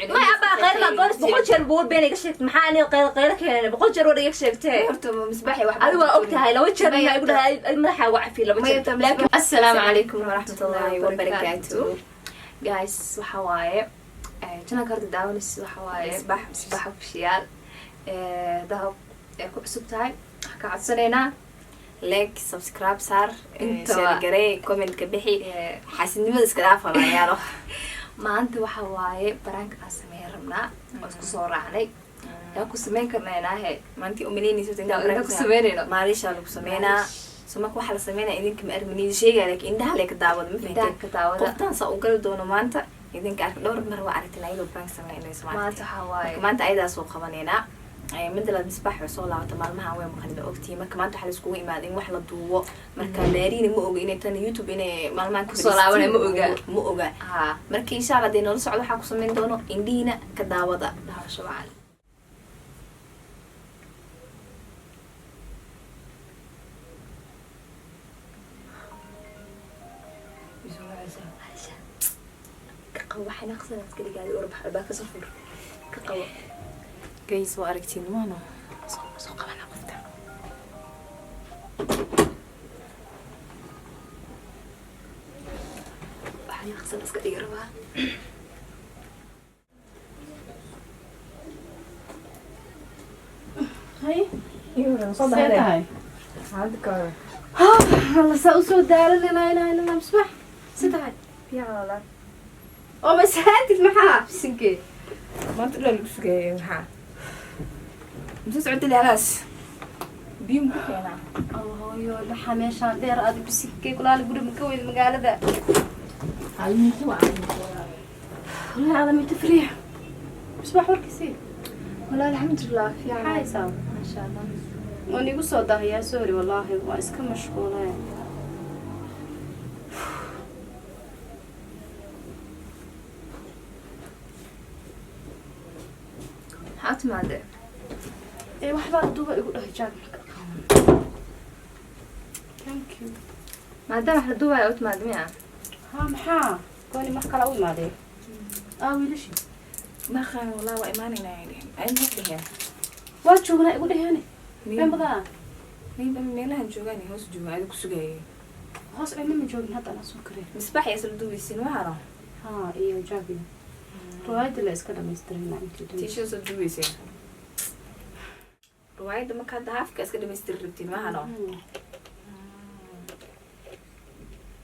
ما أبغى غير ما قلت بقول شر بقول بيني قشرت محاني غير كذا بقول شر ولا يقشرتي horta misbaaxi wax أيوة وقتها لو شر ما يقول هاي المرحلة وعفي لو شر لكن السلام عليكم ورحمة الله وبركاته guys وحواي جنا كارد داونس وحواي مسبح وفشيال ذهب كعسب تاعي كعد سنينا like subscribe صار share garee comment ka bixi xasinimada iska dhaafala yaaro maanta waxa waaye baraanka aan sameeyay rabnaa oo isku soo raacnay yaa ku sameyn karnaa maantii umalinayso inta ku sameynayno maarisha lagu sameynaa soma waxa la sameynaa idinka ma arminid sheegay laakiin indhaha la ka daawado ma fahanteen qoftaan sa u gal doono maanta idinka arka dhowr mar waa aragtay ayadoo prank sameynayso maanta waxa waaye maanta ayada soo qabaneena midla misbaax soo laabta maalmaha way maqlida ogtii marka maanta waxa la isku imaad in wax la duubo marka leerina ma oga inay tan YouTube inay maalmahan ku soo laabanay ma oga marka insha Allah deeno la socdo waxa ku sameyn doono indhiina ka daawada daawasho wacan waxaan aqsana iska dhigaay oo bax baa ka soo fur ka qabo guys waa aragtiin maano soo qabana qofta waxaan aqsana iska dhigay rabaa hay iyo soo baxay hada ka la soo soo daalanayna ina misbax sidaad fiican la oo masaantid maxaa bisinke maanta la lagu sugay maxaa inta socod leelaas biim ku keena hooyo waxa meeshaan dheer aad bisinke kulaal guri ma ka weyd magaalada halmii waa والله هذا متفريح مصباح وركسي والله الحمد لله في عايزة ما شاء الله واني قصة يا سوري والله واسك مشغولة حاط ماذا ايه واحد بعد دوبا يقول له جاك ثانك يو ما دام احنا دوبا اوت ماذا ميا ها محا كوني محكى الاول ماذا ويلش ما خان والله وإيماننا يعني أين هذه واش شغلة يقول لي هنا فين بضاعة مين ميلها نجوغاني هوس جوغا هذا كسوغاي هوس عمي من جوغين هذا أنا سكري مصباح يصل دوبي سنوارا ها إيه جاكي روايد اللي إسكادا مسترين نعم تيشو صل دوبي سين روايد ما كان دهافك إسكادا مسترين وهنا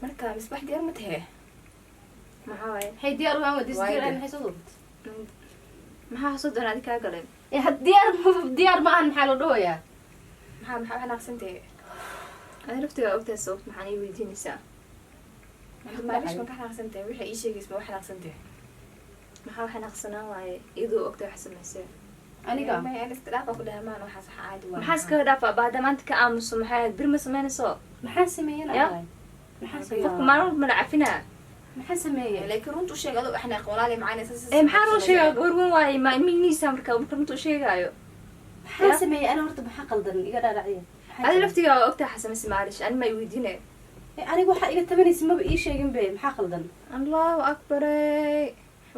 مركا مصباح ديار متهي maxaa hay diyaar waan wadis diyaar aan hayso maxaa soo doonaa adiga galay had diyaar ma aan maxaa loo dhooyaa maxaa xanaaqsantay ay raftiga ogtaa sababta maxaan ii weydiinaysaa maalis ma xanaaqsantay wixii ii sheegaysay ma xanaaqsantay maxaa xanaaqsanaa waaye iyadoo ogtaa wax samaysay aniga ma aan istiraaq ku dhamaan waxa sax caadi waa maxaa iska dhaafaa baada maanta ka aamuso maxaa bir ma samaynayso maxaa sameeyay maxaa qofka maalin ma dhacafinaa maxaa sameeyay laakiin runtu sheeg adoo waxna qolaale macaan maxaa loo sheegaa gorwan waaye ma iminiisa marka runtu sheegaayo maxaa sameeyay ana horta maxaa qaldan iga dhaadhacay adi laftiga ogtaa xasamaysa maalish ani ma weydiinay aniga waxa iga tabanaysa maba ii sheegin be maxaa qaldan allahu akbar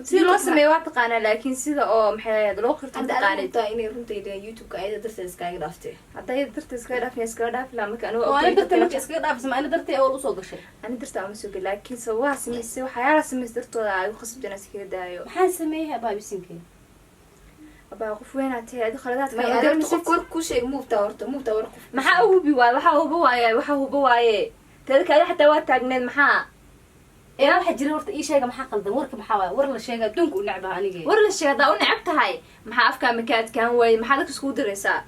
si loo sameeyo waa taqaanaa laakiin sida oo maxay loo qirto taqaanay inay runtayda YouTube-ka ayada darteed iskaga dhaaftay hadday darteed iskaga dhaafin iskaga dhaafi laa marka aniga oo darteed marka iskaga dhaafsan ani darteed oo u soo gashay ani darteed ama soo gal laakiin soo waa sameysay waxyaala sameysay dartooda ay khasab jana iskaga daayo maxaa sameeyay baabisinke abaa qof weyn aad tahay adi khaladaad ma aad qof war ku sheeg muufta war qof maxaa u hubi waay waxa hubi waaye tada kale xataa waa taagneed maxaa ee waxa jira horta ii sheega maxaa qaldan warka maxaa waay war la sheega adduunka u necbaa aniga war la sheega daa u necab tahay maxaa afka makaadkaan way maxaa dadka isku diraysaa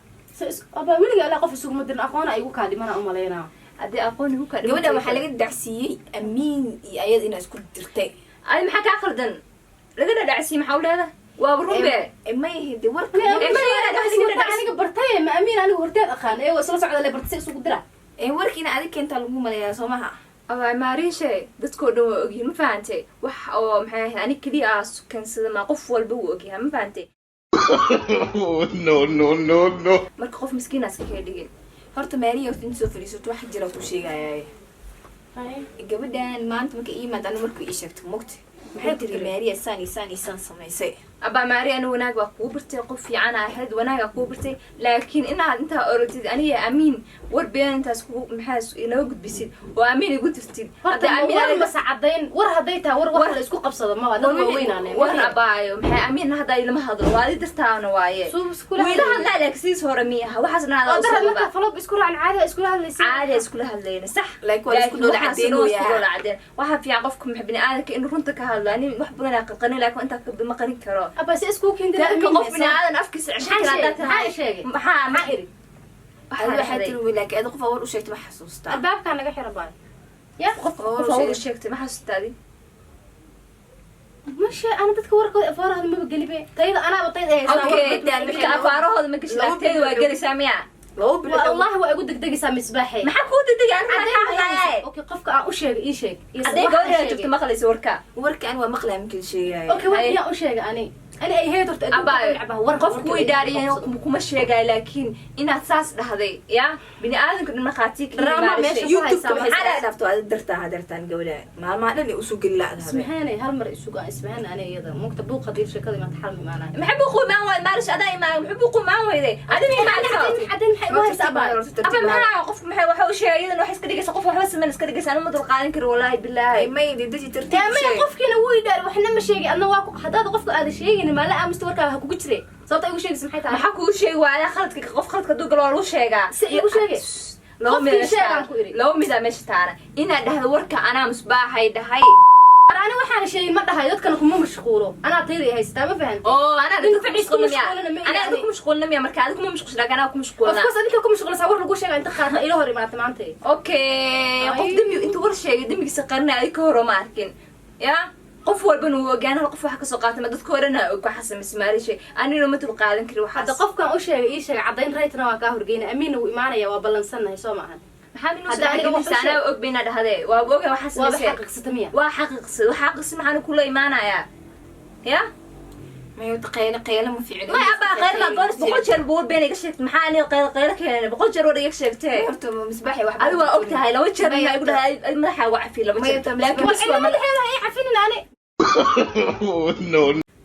aba wiliga ilaa qof isugu dirin aqoon ay ugu kaadhimana u maleynaa hadii aqoon ugu kaadhimana gabadha waxa laga dacsiiyay amiin iyo ayad inay isku dirtay ay maxaa ka qaldan laga dacsiiyay maxaa u leedahay waa runbe ma yihid warka aniga bartay ma amiin aniga horteed aqaan ee isla socda le bartay isugu dira warkiina adiga keenta lagu maleeyaa Soomaha abaa maarishe dadkoo dhan waa ogyihiin ma fahantay wax oo maxay ahayd ani kaliya kansada ma qof walba wuu ogyahay ma fahantay no marka qof miskiin aska ka dhigin horta Maariya inta soo fariisato wax jira ku sheegayay gabadhan maanta markay iimaad aniga markuu ii sheegto mogta maxay tiri Maariya saan samaysay أبا ماري أنا وناق وكوبرتي قفي أنا أحد وناق كوبرتي لكن أنت أردت أنا أمين وربيان أنت سكو محاس ينوجد بيصير وأمين يقول تفتين هذا أمين بس عدين ور هديتها ور اسكو قبصة ما هذا وين أنا ور أبايو محا أمين هذا لما هذا وادي درتانا وايه وإذا لا لك سيس هرميها وحسنا هذا أصلا ما فلوق اسكول عن عادة اسكولها اللي عادة اسكولها اللي صح لايك ولا اسكول عدين ويا عدين واحد في عقفكم محبين أنا كأنه رنتك هذا يعني وحبنا قني لكن أنت بما قري كرا بس اسكو كنت قفنا هذا نفكس حاجة شيء ما إري هذا حتى لو لك هذا قف أول وشيء تمحسوس الباب كان نجح ربان يا قف أول وشيء تمحسوس تادي مش أنا تتكور أفاره هذا ما بقلبي طيب أنا بطيب إيه أوكي أفاره هذا ما كش لكتي وقلي سامعة والله هو أقول دقيقة سامي سباحي ما حكود دقيقة أنا أوكي قفك أشياء إيه شيء أدي قولي جبت مخلص وركا أنا ومقلة من كل شيء أوكي وين أشياء أنا هي درت قف كوي داري كم شيء لكن إن أساس هذا يا بني آدم كنا نخاتيك يوتيوب على دفتو درتها نقوله ما أنا أسوق الله هذا اسمعني هالمرة أسوق اسمعني أنا يدا ممكن تبوق قدير شكل ما تحرمي معنا محبو خو ما هو مالش أداي ما محبو خو ما هو ذي أدمي ما عدين حيوان سبعة أبا ما قف ما وحوش شيء يدا وحس كده قف وحوس من كده قس أنا مدر قارن كر والله بالله ما يدي ترتيب شيء ما قف كنا ويدار وإحنا مش شيء أنا واقع هذا قف هذا شيء ما لا مستورك هكو جتري صوت أي شيء سمحت ما حكوا شيء وعلى خلطك قف خلطك دوق لو شيء سيء شيء لو ميدا مش تانا إن هذا وركا أنا مصباح هيدا هاي أنا وحنا شيء ما ده يدك أنكم مشغولو أنا طيري هاي ستة ما فهمت أنا دكتور مشغول أنا دكتور مشغول نميا مركزكم مشغول لكن أنا أكون مشغول بس أنا كم مشغول صور لقوش أنت خاطر إله هري ما تمانتي أوكي قف دمي أنت ورشة دمي سقرنا عليك هرو ماركن يا قف والبنو وجانا القف حق سقاط ما تذكرنا وكحسن مسماري شيء أنا لو ما تبقى على كل واحد هذا قف كان أشياء إيه شيء عضين ريتنا وكاهر جينا أمين وإيمانا يا وبلنسنا يسوى معهن هذا أنا أقول بين هذا وأبوه وحسن وحقق 600 وحقق معنا كل إيمانا يا ما يتقيل ما في علم ما أبى غير ما قلت بقول شربور بينك شفت محاني غير كذا بقول شربور يكشفتي قلت مصباحي واحد أيوة وقتها لو تشرب ما يقول هاي المرحة وعفي لو لكن الحين هي عارفين أنا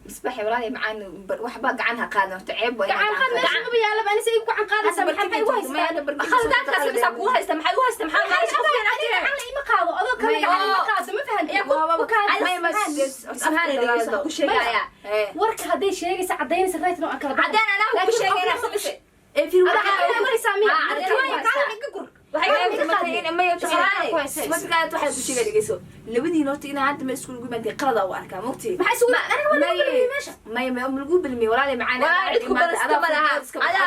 مصباحي وراي معانا وحباق عنها قادة تعب ولا عن قادة شو بيا لا أنا سيبك عن قادة سمحت أيوة خلدك كسب ساقوها استمحي واستمحي أنا على إيه مقاضو أذو كم على مقاضو ما فهمت يا ما سبحان وش يا ورك هذي شيء ساعدين سريت نوع كذا بعدين أنا وش يا في الوقت أنا سامي مسكات واحد بشيء اللي جيسو لبدي نوتي أنا عاد ما يسكون يقول ما أنت قرضة وأركا مكتي بحسوا أنا ولا ماشى ما يوم الجو بالمي ولا لي معانا أنا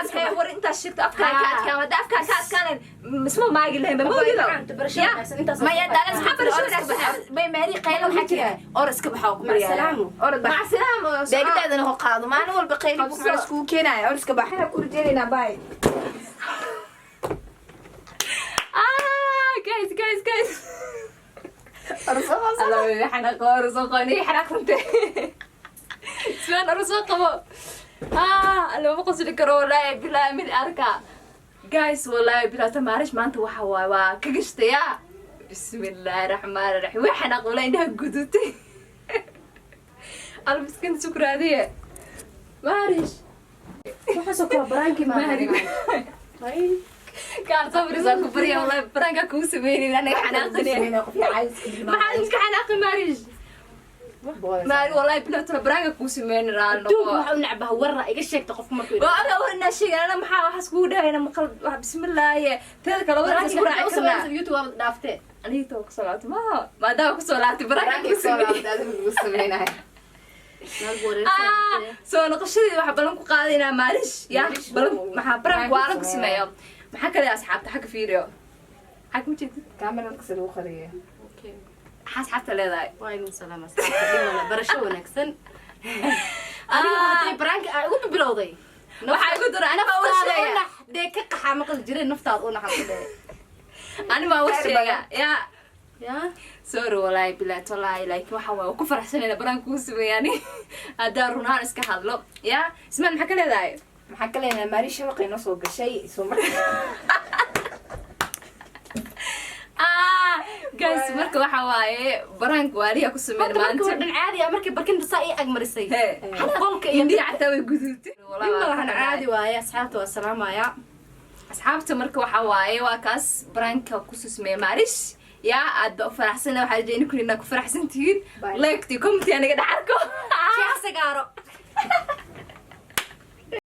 أفكار ور أنت شفت أفكار كان هذا أفكار كان اسمه ما يقول لهم ما يقولوا ما يدرس حبر شو ما ماري قيلة وحكي أورس كبحوا مع السلامة مع السلامة ده كده أنا هو قاضي ما أنا والبقيل بكرة سكون كنا أورس كبحنا كل جينا باي guys الله حنا رزقني حرقت سبحان رزقه لو ما قصدي كرولا بلا من أركا guys والله بلا تمارش ما أنت وحوا كجشتيا بسم الله الرحمن الرحيم وحنا قولا إنها جدوتي المسكين سكر هذه مارش وحسوا برانكي ما كان صبري صار كبرية والله برانكا كوسميني أنا حناقني ما حدش حناقي ماريج ماري والله بلوت برانكا كوسميني رانو دوب وحنا نلعبها ورا إيش شيء تقف مركب وأنا ورنا شيء أنا محاول حسكوده أنا مقلب بسم الله هي تذكر لو أنا سكورة عكنا يوتيوب دافته أنا يوتيوب صلاة ما دام صلاة برانكا كوسميني سو نقشدي waxa balan ku qaadina maalish ya balan waxa barang waalan ku sameeyo maxaa kale asxaabta xaq fiiriyo xaq ma jeedid kaamera kasoo u qariyo okay asxaabta leedahay waa in salaam asxaabta barasho wanaagsan aniga barang ugu bilowday waxa igu dura ana ma washeega de ka qaxa maqal jiray naftaad u naxalday ani ma washeega ya sorry والله بلا والله like waxa waa ku faraxsanayna baraan ku sameeyani hada runaan iska hadlo ya isma maxaa kale leedahay maxaa kale leedahay mari shaqayna soo gashay soo markaa guys marka waxa waaye barank waaliya ku sameeyay maanta wadan caadi ah markii barkinta saa ii ag marisay qolka iyo dhinaca way gudubtay wallahi waxaan caadi waaye asxaabta waa salaamaya asxaabta marka waxa waaye waa kaas baranka ku sameeyay maarish يا أد فرحسنا وحاجة إنكم إنك فرحسنتين لايك تي كومنتي أنا قاعد أحركه شيء سجارة